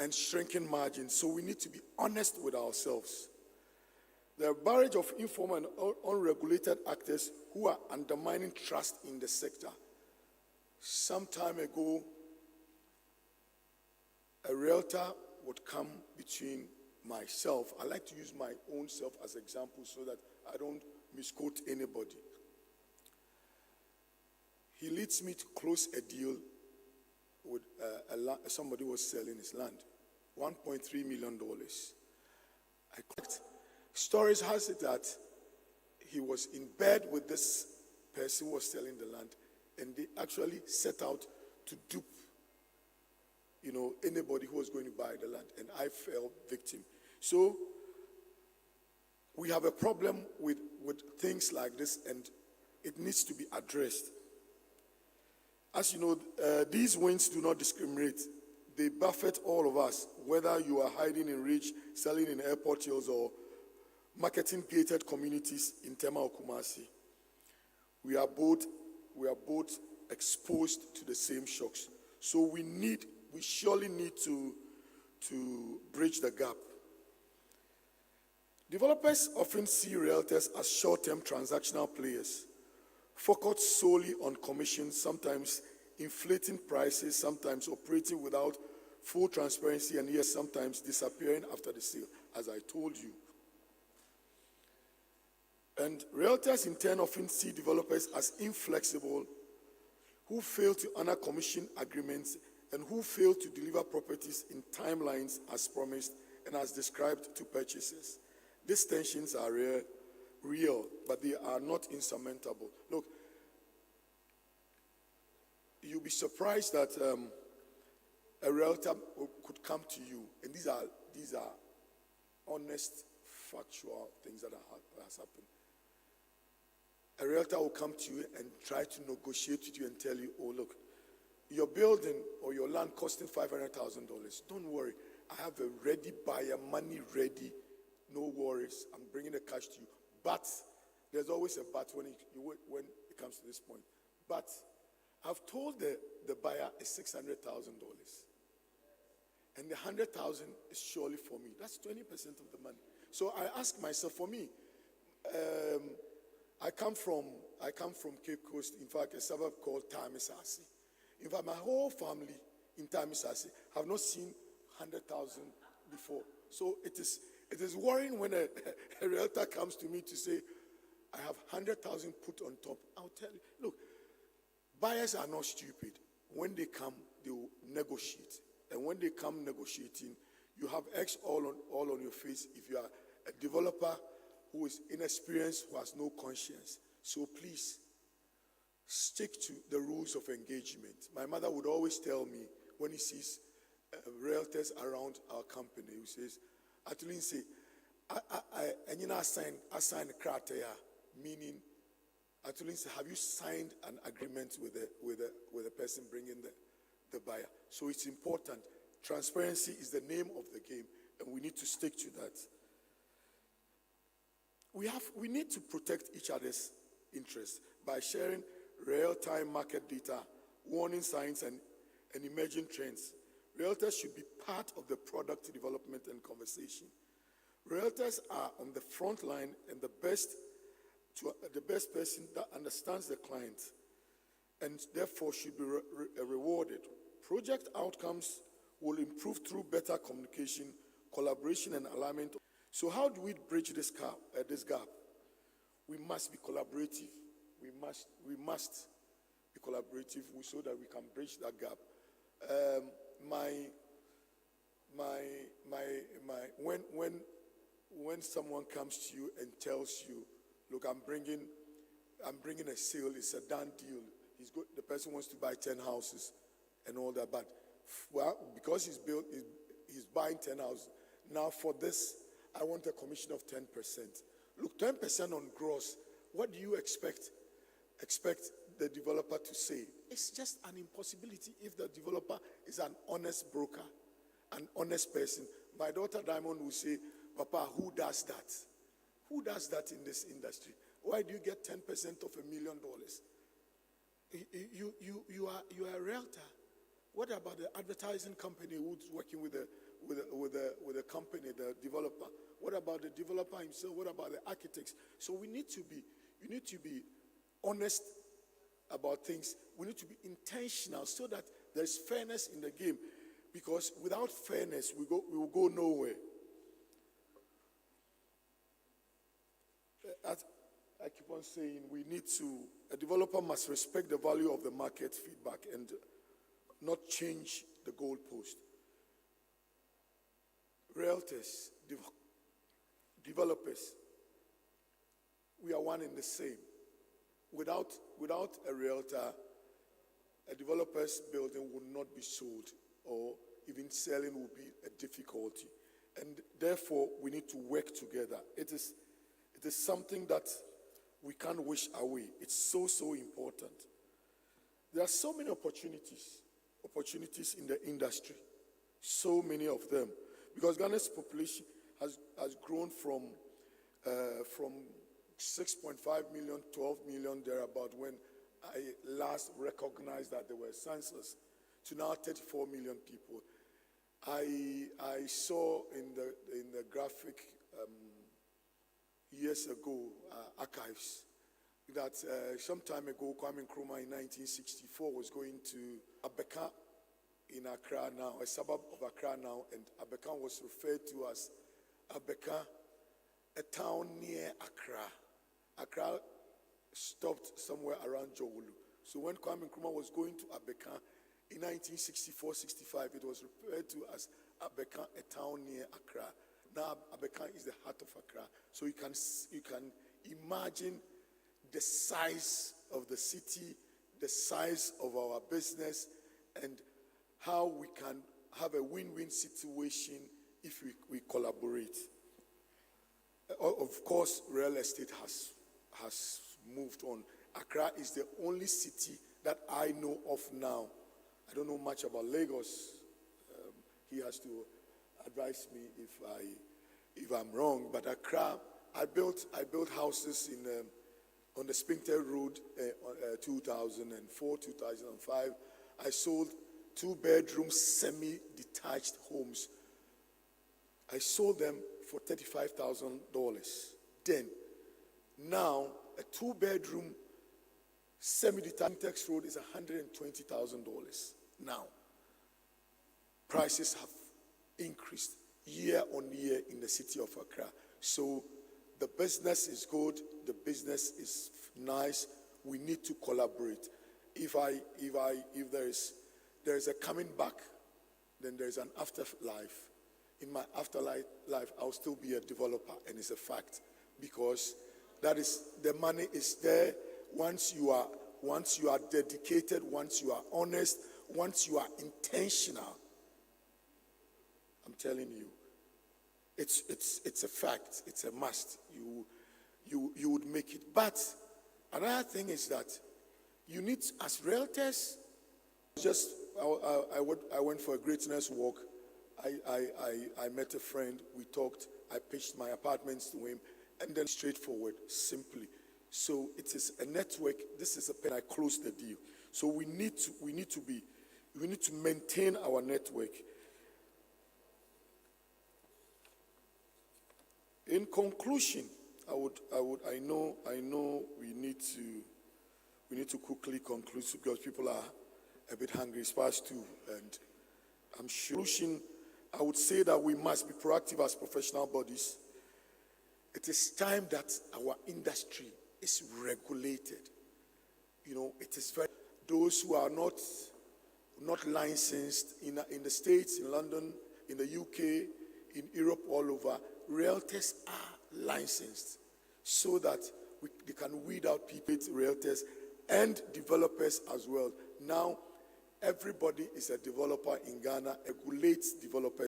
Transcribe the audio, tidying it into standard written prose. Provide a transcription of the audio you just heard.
and shrinking margins. So we need to be honest with ourselves. There are a barrage of informal and unregulated actors who are undermining trust in the sector. Some time ago, a realtor would come between myself. I like to use my own self as an example so that I don't misquote anybody. He leads me to close a deal with somebody who was selling his land, $1.3 million. I clicked. Stories has it that he was in bed with this person who was selling the land, and they actually set out to dupe, anybody who was going to buy the land, and I fell victim. So we have a problem with things like this, and it needs to be addressed. As you know, these winds do not discriminate. They buffet all of us, whether you are hiding in Ridge, selling in airport hills, or marketing gated communities in Tema or Kumasi. We are both exposed to the same shocks. So we surely need to bridge the gap. Developers often see realtors as short-term transactional players, focused solely on commissions, sometimes inflating prices, sometimes operating without full transparency, and yes, sometimes disappearing after the sale, as I told you. And realtors in turn often see developers as inflexible, who fail to honor commission agreements and who fail to deliver properties in timelines as promised and as described to purchasers. These tensions are real, but they are not insurmountable. Look, you'll be surprised that a realtor could come to you, and these are honest, factual things that has happened. A realtor will come to you and try to negotiate with you and tell you, oh, look, your building or your land costing $500,000. Don't worry. I have a ready buyer, money ready. No worries. I'm bringing the cash to you. But there's always a but when it comes to this point. But I've told the buyer it's $600,000. And the $100,000 is surely for me. That's 20% of the money. So I ask myself, for me, I come from Cape Coast, in fact, a suburb called Tamisasi. In fact, my whole family in Tamisasi have not seen 100,000 before. So it is worrying when a realtor comes to me to say, I have 100,000 put on top. I'll tell you, look, buyers are not stupid. When they come, they will negotiate. And when they come negotiating, you have X all on your face if you are a developer who is inexperienced, who has no conscience. So please, stick to the rules of engagement. My mother would always tell me, when he sees realtors around our company, who says, Atulinse, I signed a criteria, meaning, Atulinse, have you signed an agreement with the person bringing the buyer? So it's important. Transparency is the name of the game, and we need to stick to that. We need to protect each other's interests by sharing real-time market data, warning signs, and emerging trends. Realtors should be part of the product development and conversation. Realtors are on the front line and the best person that understands the client and therefore should be rewarded. Project outcomes will improve through better communication, collaboration, and alignment. So how do we bridge this gap? We must be collaborative. We must be collaborative so that we can bridge that gap. When someone comes to you and tells you, look, I'm bringing a sale, it's a done deal. The person wants to buy 10 houses and all that, but because he's buying 10 houses. Now for this, I want a commission of 10%. Look, 10% on gross. What do you expect the developer to say? It's just an impossibility if the developer is an honest broker, an honest person. My daughter Diamond will say, Papa, who does that? Who does that in this industry? Why do you get 10% of $1 million? You are a realtor. What about the advertising company who's working with the company, the developer? What about the developer himself? What about the architects? So we need to be honest about things. We need to be intentional so that there's fairness in the game. Because without fairness, we will go nowhere. As I keep on saying, a developer must respect the value of the market feedback and not change the goalpost. Realtors, developers, we are one and the same. Without a realtor, a developer's building would not be sold, or even selling will be a difficulty. And therefore, we need to work together. It is something that we can't wish away. It's so important. There are so many opportunities in the industry, so many of them, because Ghana's population has grown from 6.5 million, 12 million thereabout when I last recognized that there were census, to now 34 million people. I saw in the graphic years ago, archives, that some time ago, Kwame Nkrumah in 1964 was going to Abeka in Accra now, a suburb of Accra now, and Abeka was referred to as Abeka, a town near Accra. Accra stopped somewhere around Jowulu. So when Kwame Nkrumah was going to Abeka in 1964-65, it was referred to as Abeka, a town near Accra. Now Abeka is the heart of Accra. So you can imagine the size of the city, the size of our business, and how we can have a win-win situation if we collaborate. Of course, real estate has moved on. Accra is the only city that I know of now. I don't know much about Lagos. He has to advise me if I'm wrong. But Accra, I built houses on the Spinter Road, 2004, 2005. I sold 2-bedroom semi-detached homes. I sold them for $35,000 then. Now, a 2-bedroom semi-detached road is $120,000 now. Prices have increased year on year in the city of Accra. So the business is good, the business is nice. We need to collaborate. If there is a coming back, then there is an afterlife. In my afterlife, I'll still be a developer, and it's a fact, because that is, the money is there. Once you are dedicated, once you are honest, once you are intentional, I'm telling you, it's a fact, it's a must. You would make it. But another thing is that you need, as realtors, I went for a greatness walk. I met a friend, we talked, I pitched my apartments to him, and then straightforward, simply. So it is a network. This is a pen. I closed the deal. So we need to maintain our network. In conclusion, I know we need to quickly conclude because people are a bit hungry. It's past 2, and I'm sure. I would say that we must be proactive as professional bodies. It is time that our industry is regulated. It is very, those who are not licensed in the States, in London, in the UK, in Europe, all over, realtors are licensed so that they can weed out people, realtors, and developers as well. Now, everybody is a developer in Ghana, regulates developers.